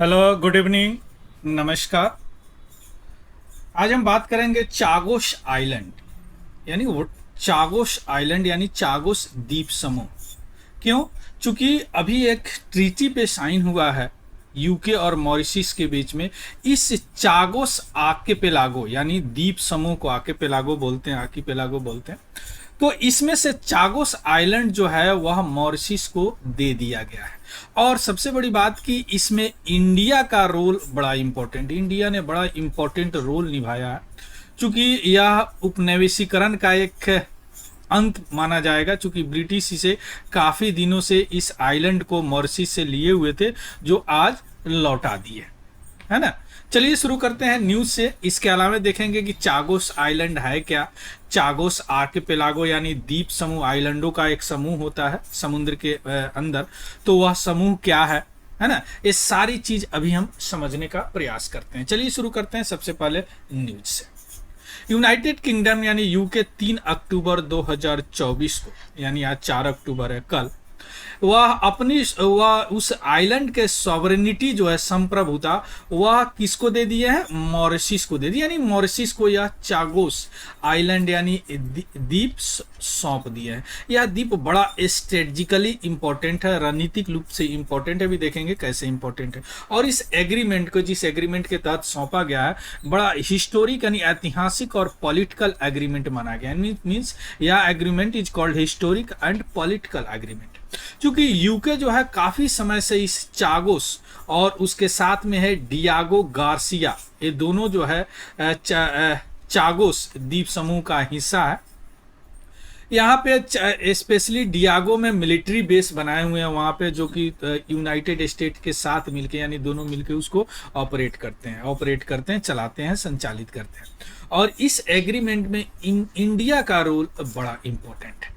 Hello, good evening, नमस्कार। आज हम बात करेंगे चागोस आइलैंड यानी चागोस आइलैंड यानी चागोस द्वीप समूह। क्यों? चूंकि अभी एक ट्रीटी पे साइन हुआ है यूके और मॉरिशस के बीच में। इस चागोस आर्किपेलागो यानी द्वीप समूह को आर्किपेलागो बोलते हैं, आर्किपेलागो बोलते हैं। तो इसमें से चागोस आइलैंड जो है वह मॉरिशस को दे दिया गया है। और सबसे बड़ी बात कि इसमें इंडिया का रोल बड़ा इंपॉर्टेंट, इंडिया ने बड़ा इंपॉर्टेंट रोल निभाया है। चूंकि यह उपनिवेशीकरण का एक अंत माना जाएगा, चूंकि ब्रिटिश इसे काफ़ी दिनों से इस आइलैंड को मॉरिशस से लिए हुए थे, जो आज लौटा दिए, है ना। चलिए शुरू करते हैं न्यूज़ से। इसके अलावा देखेंगे कि चागोस आइलैंड है क्या। चागोस आर्किपेलागो यानी द्वीप समूह, आइलैंडों का एक समूह होता है समुद्र के अंदर। तो वह समूह क्या है ना। ये सारी चीज़ अभी हम समझने का प्रयास करते हैं। चलिए शुरू करते हैं सबसे पहले न्यूज़ से। यूनाइटेड किंगडम यानी यूके 3 अक्टूबर 2024 को, यानी आज 4 अक्टूबर है, कल वह उस आइलैंड के सॉवरेनिटी जो है, संप्रभुता, वह किसको दे दिए हैं? मॉरिशस को दे दी। यानी मॉरिशस को यह चागोस आइलैंड यानी द्वीप सौंप दिया है। यह द्वीप बड़ा स्ट्रेटजिकली इंपॉर्टेंट है, रणनीतिक रूप से इंपॉर्टेंट है, भी देखेंगे कैसे इंपॉर्टेंट है। और इस एग्रीमेंट को, जिस एग्रीमेंट के तहत सौंपा गया है, बड़ा हिस्टोरिक यानी ऐतिहासिक और पॉलिटिकल एग्रीमेंट माना गया है। मीन्स यह agreement is called historic and political agreement. क्योंकि यूके जो है काफी समय से इस चागोस और उसके साथ में है डियागो गार्सिया, ये दोनों जो है चागोस द्वीप समूह का हिस्सा है। यहाँ पे स्पेशली डियागो में मिलिट्री बेस बनाए हुए हैं वहाँ पे, जो कि यूनाइटेड स्टेट के साथ मिलके, यानी दोनों मिलके उसको ऑपरेट करते हैं, चलाते हैं, संचालित करते हैं। और इस एग्रीमेंट में इंडिया का रोल बड़ा इंपॉर्टेंट है।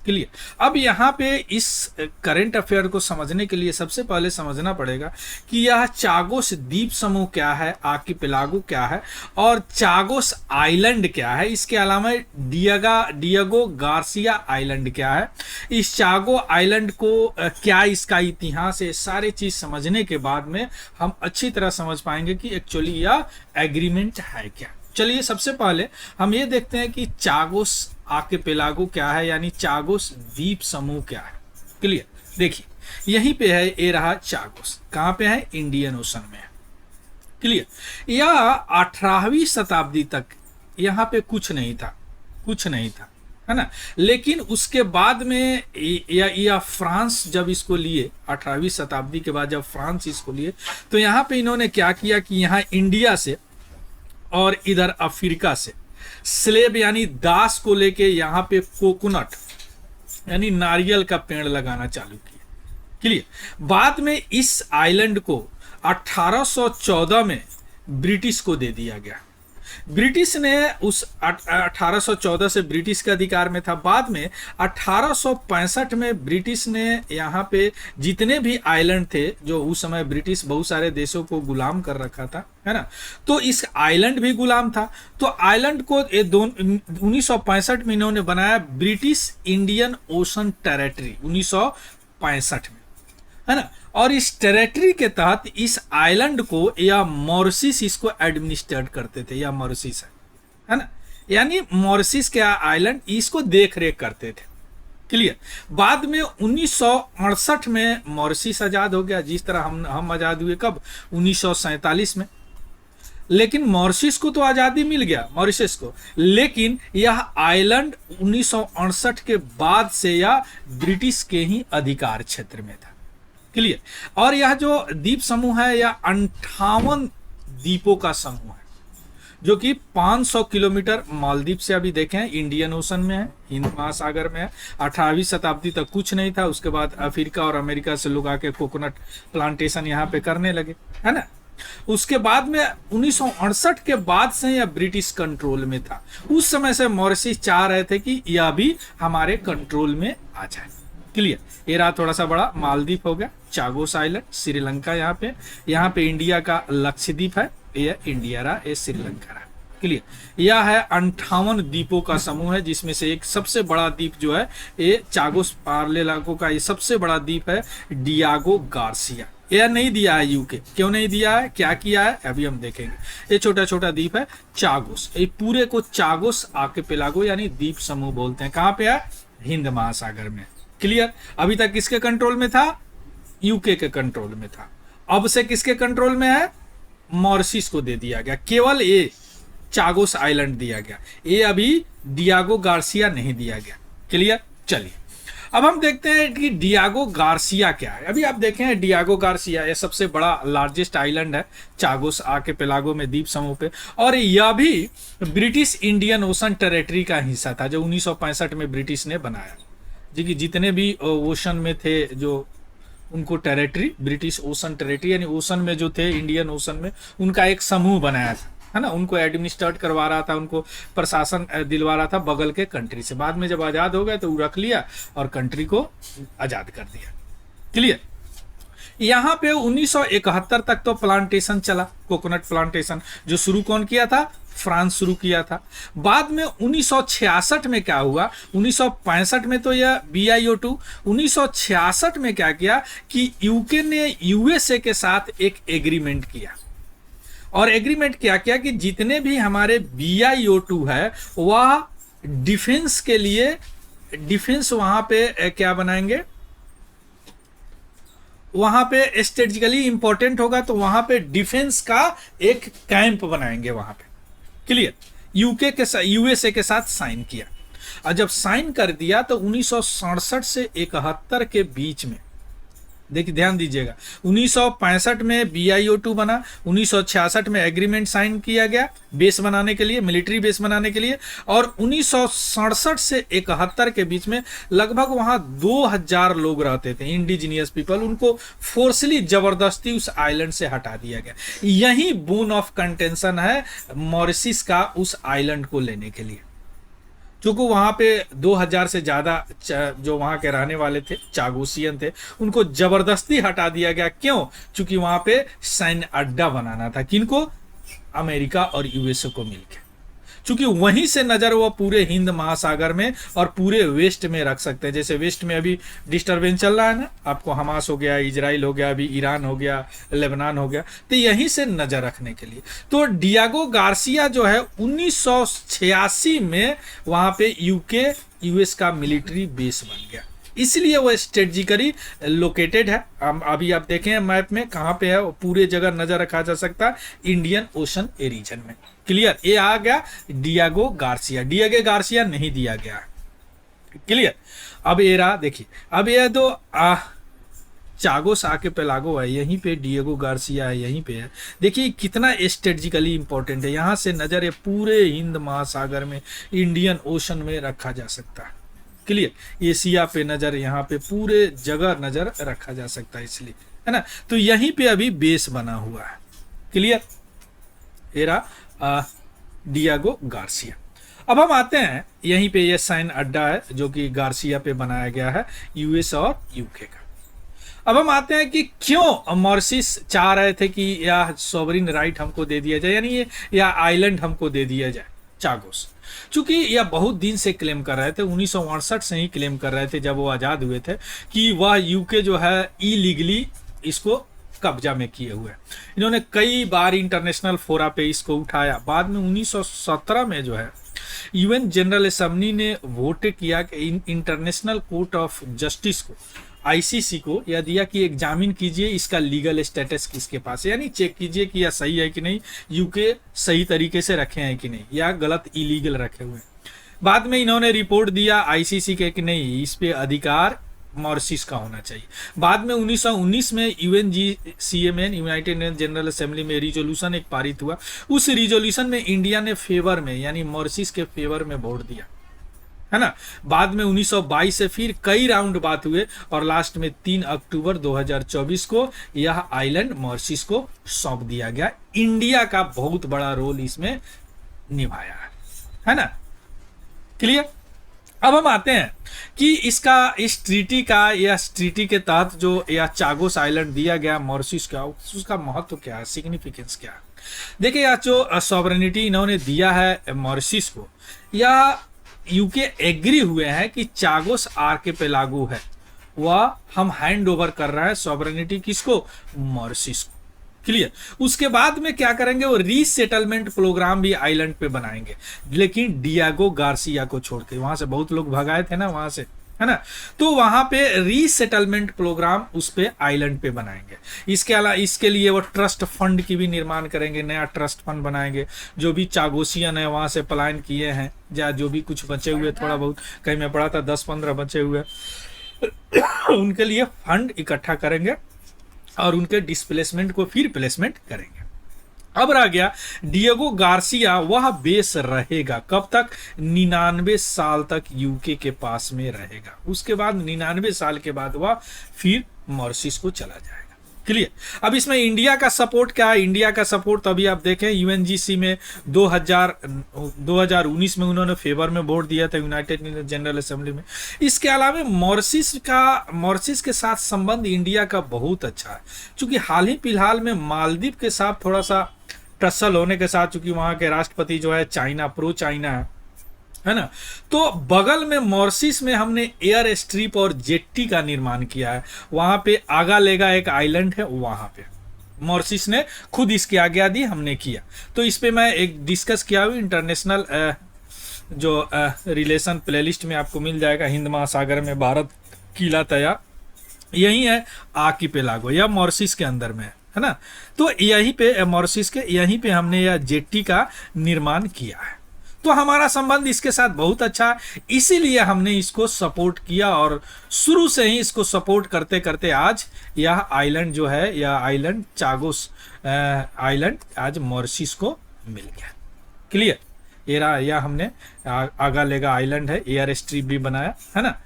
क्लियर। अब यहाँ पे इस करंट अफेयर को समझने के लिए सबसे पहले समझना पड़ेगा कि यह चागोस द्वीप समूह क्या है, आर्किपेलागो क्या है, और चागोस आइलैंड क्या है। इसके अलावा डियागो गार्सिया आइलैंड क्या है, इस चागो आइलैंड को क्या इसका इतिहास है। सारी चीज समझने के बाद में हम अच्छी तरह समझ पाएंगे कि एक्चुअली यह एग्रीमेंट है क्या। चलिए सबसे पहले हम ये देखते हैं कि चागोस आर्किपेलागो क्या है, यानी चागोस द्वीप समूह क्या है। क्लियर। देखिए यहीं पे है, ये रहा चागोस। कहाँ पे है? इंडियन ओशन में है। क्लियर। यह 18वीं शताब्दी तक यहाँ पे कुछ नहीं था, है ना। लेकिन उसके बाद में या फ्रांस जब इसको लिए, 18वीं शताब्दी के बाद जब फ्रांस इसको लिए, तो यहाँ पे इन्होंने क्या किया कि यहाँ इंडिया से और इधर अफ्रीका से स्लेब यानी दास को लेके यहाँ पे कोकोनट यानी नारियल का पेड़ लगाना चालू किया। क्लियर। बाद में इस आइलैंड को 1814 में ब्रिटिश को दे दिया गया। ब्रिटिश ने उस 1814 से ब्रिटिश के अधिकार में था। बाद में 1865 में ब्रिटिश ने यहाँ पे जितने भी आइलैंड थे, जो उस समय ब्रिटिश बहुत सारे देशों को गुलाम कर रखा था, है ना, तो इस आइलैंड भी गुलाम था। तो आइलैंड को 1965 में इन्होंने बनाया ब्रिटिश इंडियन ओशन टेरिटरी, 1965 में, है ना। और इस टेरिटरी के तहत इस आइलैंड को या मॉरिशस इसको एडमिनिस्ट्रेट करते थे, या मॉरिशस है ना, यानी मॉरिशस के आइलैंड इसको देख रेख करते थे। क्लियर। बाद में 1968 में मॉरिशस आज़ाद हो गया, जिस तरह हम आज़ाद हुए कब? 1947 में। लेकिन मॉरिशस को तो आज़ादी मिल गया, मॉरिशस को, लेकिन यह आइलैंड 1968 के बाद से यह ब्रिटिश के ही अधिकार क्षेत्र में था। क्लियर। और यह जो द्वीप समूह है, यह 58 द्वीपों का समूह है, जो कि 500 किलोमीटर मालदीव से, अभी देखें, इंडियन ओशन में है, हिंद महासागर में है। 18वीं शताब्दी तक कुछ नहीं था। उसके बाद अफ्रीका और अमेरिका से लोग आके कोकोनट प्लांटेशन यहाँ पे करने लगे, है ना। उसके बाद में 1968 के बाद से यह ब्रिटिश कंट्रोल में था। उस समय से मॉरिशस चाह रहे थे कि यह भी हमारे कंट्रोल में आ जाए। क्लियर। ये रहा थोड़ा सा बड़ा मालदीव हो गया, चागोस आइलैंड, श्रीलंका। यहाँ पे इंडिया का लक्षद्वीप है, ये इंडिया रहा, ये श्रीलंका रहा। क्लियर। यह है 58 द्वीपों का समूह है, जिसमें से एक सबसे बड़ा द्वीप जो है ये चागोस पार्लेलागो का ये सबसे बड़ा द्वीप है डियागो गार्सिया, यह नहीं दिया है यूके। क्यों नहीं दिया है, क्या किया है, अभी हम देखेंगे। ये छोटा छोटा द्वीप है चागोस, ये पूरे को चागोस आर्किपेलागो यानी द्वीप समूह बोलते हैं। कहाँ पे है, हिंद महासागर में। क्लियर। अभी तक किसके कंट्रोल में था, यूके के कंट्रोल में था। अब से किसके कंट्रोल में है, मॉरिशस को दे दिया गया। केवल ये चागोस आइलैंड दिया गया, ये अभी डियागो गार्सिया नहीं दिया गया। क्लियर। चलिए अब हम देखते हैं कि डियागो गार्सिया क्या है। अभी आप देखें डियागो गार्सिया ये सबसे बड़ा लार्जेस्ट आइलैंड है चागोस आर्किपेलागो में, द्वीप समूह पे। और यह भी ब्रिटिश इंडियन ओशन टेरिटरी का हिस्सा था जो 1965 में ब्रिटिश ने बनाया। जी कि जितने भी ओशन में थे जो उनको टेरिटरी, ब्रिटिश ओशन टेरिटरी यानी ओशन में जो थे इंडियन ओशन में, उनका एक समूह बनाया था, है ना। उनको एडमिनिस्ट्रेट करवा रहा था, उनको प्रशासन दिलवा रहा था बगल के कंट्री से। बाद में जब आज़ाद हो गए तो वो रख लिया और कंट्री को आज़ाद कर दिया। क्लियर। यहाँ पे 1971 तक तो प्लांटेशन चला, कोकोनट प्लांटेशन, जो शुरू कौन किया था, फ्रांस शुरू किया था। बाद में 1966 में क्या हुआ, 1965 में तो यह BIO2, 1966 में क्या किया कि यूके ने USA के साथ एक एग्रीमेंट किया। और एग्रीमेंट क्या किया कि जितने भी हमारे BIO2 है वह डिफेंस के लिए, डिफेंस वहां पे क्या बनाएंगे, वहां पे स्ट्रेटेजिकली इंपॉर्टेंट होगा तो वहां पे डिफेंस का एक कैंप बनाएंगे वहां पे। क्लियर। यूके के साथ, USA के साथ साइन किया। और जब साइन कर दिया तो 1967 से 71 के बीच में, देखिए ध्यान दीजिएगा, 1965 में BIO2 बना, 1966 में एग्रीमेंट साइन किया गया बेस बनाने के लिए, मिलिट्री बेस बनाने के लिए। और 1967 से 71 के बीच में लगभग वहां 2000 लोग रहते थे, इंडिजिनियस पीपल, उनको फोर्सली जबरदस्ती उस आइलैंड से हटा दिया गया। यही बोन ऑफ कंटेंशन है मॉरिशस का उस आइलैंड को लेने के लिए, क्योंकि वहां पे 2000 से ज्यादा जो वहां के रहने वाले थे, चागोसियन थे, उनको जबरदस्ती हटा दिया गया। क्यों, क्योंकि वहां पे सैन्य अड्डा बनाना था। किनको, अमेरिका और USA को मिलकर, क्योंकि वहीं से नजर वो पूरे हिंद महासागर में और पूरे वेस्ट में रख सकते हैं। जैसे वेस्ट में अभी डिस्टर्बेंस चल रहा है ना, आपको हमास हो गया, इजराइल हो गया, अभी ईरान हो गया, लेबनान हो गया, तो यहीं से नजर रखने के लिए। तो डियागो गार्सिया जो है 1986 में वहां पे US का मिलिट्री बेस बन गया, इसलिए वो स्ट्रेटेजिकली लोकेटेड है। अभी आप देखें मैप में कहाँ पे है, वो पूरे जगह नजर रखा जा सकता है, इंडियन ओशन ए रीजन में। क्लियर। ये आ गया डियागो गार्सिया। डियागो गार्सिया नहीं दिया गया। क्लियर। अब ये रहा, देखिए अब ये तो चागोस आर्किपेलागो है, यहीं पे डियागो गार्सिया है, यहीं पे है। देखिए कितना स्ट्रेटेजिकली इंपॉर्टेंट है, यहाँ से नजर ये पूरे हिंद महासागर में, इंडियन ओशन में रखा जा सकता है। क्लियर। एशिया पे नजर, यहाँ पे पूरे जगह नजर रखा जा सकता है, इसलिए, है ना। तो यहीं पे अभी बेस बना हुआ है। क्लियर। Era Diego Garcia. अब हम आते हैं, यहीं पे ये साइन अड्डा है जो कि गार्सिया पे बनाया गया है, US और UK का। अब हम आते हैं कि क्यों मॉरिशस चाह रहे थे कि यह सॉवरिन राइट हमको दे दिया जाए, यानी ये या आइलैंड हमको दे दिया जाए चागोस। चूंकि यह बहुत दिन से क्लेम कर रहे थे, 1968 से ही क्लेम कर रहे थे जब वो आज़ाद हुए थे, कि वह UK जो है इलीगली इसको कब्जा में किए हुए। इन्होंने कई बार इंटरनेशनल फोरा पे इसको उठाया। बाद में 1917 में जो है UN जनरल असेंबली ने वोट किया कि इंटरनेशनल कोर्ट ऑफ जस्टिस को, ICC को यह दिया कि एग्जामिन कीजिए इसका लीगल स्टेटस किसके पास है, यानी चेक कीजिए कि यह सही है कि नहीं, UK सही तरीके से रखे हैं कि नहीं, या गलत इलीगल रखे हुए हैं। बाद में इन्होंने रिपोर्ट दिया ICC के कि नहीं, इस पे अधिकार मॉरिशस का होना चाहिए। बाद में 1919 में UNGCMN, United nation general assembly में रिजोल्यूशन एक पारित हुआ। उस रिजोल्यूशन में इंडिया ने फेवर में, यानी मॉरिशस के फेवर में वोट दिया, है ना। बाद में 1922 से फिर कई राउंड बात हुए और लास्ट में 3 अक्टूबर 2024 को यह आइलैंड मॉरिशस को सौंप दिया गया। इंडिया का बहुत बड़ा रोल इसमें निभाया है ना। क्लियर। अब हम आते हैं कि इस ट्रीटी का, या ट्रीटी के तहत जो यह चागोस आइलैंड दिया गया मॉरिशस का, उसका महत्व क्या है, सिग्निफिकेंस क्या है। देखिए यह जो सॉवरेनिटी इन्होंने दिया है मॉरिशस को, या UK एग्री हुए हैं कि चागोस आर्किपेलागो है वह हम हैंड ओवर कर रहे हैं सॉवरेनिटी किसको, मॉरिशस को। क्लियर। उसके बाद में क्या करेंगे, वो रीसेटलमेंट प्रोग्राम भी आइलैंड पे बनाएंगे, लेकिन डियागो गार्सिया को छोड़ के। वहां से बहुत लोग भगाए थे ना वहां से, है ना, तो वहां पे रीसेटलमेंट प्रोग्राम उस पे आइलैंड पे बनाएंगे। इसके अलावा इसके लिए वो ट्रस्ट फंड की भी निर्माण करेंगे, नया ट्रस्ट फंड बनाएंगे। जो भी चागोसियन है वहां से पलायन किए हैं, या जो भी कुछ बचे हुए, थोड़ा बहुत कहीं मैं पढ़ा था 10-15 बचे हुए उनके लिए फंड इकट्ठा करेंगे और उनके डिस्प्लेसमेंट को फिर प्लेसमेंट करेंगे। अब रह गया डिएगो गार्सिया, वह बेस रहेगा कब तक, 99 साल तक यूके के पास में रहेगा। उसके बाद 99 साल के बाद वह फिर मॉरिशस को चला जाएगा। क्लियर। अब इसमें इंडिया का सपोर्ट क्या है, इंडिया का सपोर्ट तो अभी आप देखें यूएनजीसी में 2019 में उन्होंने फेवर में वोट दिया था यूनाइटेड जनरल असेंबली में। इसके अलावा मॉरिशस के साथ संबंध इंडिया का बहुत अच्छा है, क्योंकि हाल ही फिलहाल में मालदीव के साथ थोड़ा सा टसल होने के साथ, चूंकि वहां के राष्ट्रपति जो है चाइना, प्रो चाइना है ना, तो बगल में मॉरिशस में हमने एयर स्ट्रिप और जेट्टी का निर्माण किया है। वहां पे आगा लेगा एक आइलैंड है, वहां पे मॉरिशस ने खुद इसकी आज्ञा दी, हमने किया। तो इस पे मैं एक डिस्कस किया हुआ इंटरनेशनल जो रिलेशन प्लेलिस्ट में आपको मिल जाएगा। हिंद महासागर में भारत किला तैयार, यही है आर्किपेलागो, या मॉरिशस के अंदर में है ना। तो यहीं पे मॉरिशस के यहीं पे हमने यह जेट्टी का निर्माण किया है। तो हमारा संबंध इसके साथ बहुत अच्छा है, इसीलिए हमने इसको सपोर्ट किया और शुरू से ही इसको सपोर्ट करते करते आज यह आइलैंड जो है, यह आइलैंड चागोस आइलैंड आज मॉरिशस को मिल गया। क्लियर। यह हमने आगा लेगा आइलैंड है, एयर स्ट्रिप भी बनाया है ना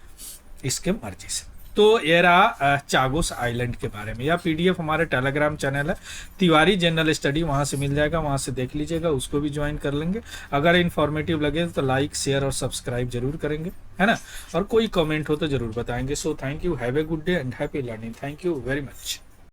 इसके मर्जी से। तो ये रहा चागोस आइलैंड के बारे में। यह पीडीएफ हमारे टेलीग्राम चैनल है तिवारी जनरल स्टडी, वहां से मिल जाएगा, वहां से देख लीजिएगा, उसको भी ज्वाइन कर लेंगे। अगर इन्फॉर्मेटिव लगे तो लाइक शेयर और सब्सक्राइब जरूर करेंगे, है ना, और कोई कमेंट हो तो जरूर बताएंगे। So thank you, have a good day and happy learning. Thank you very much.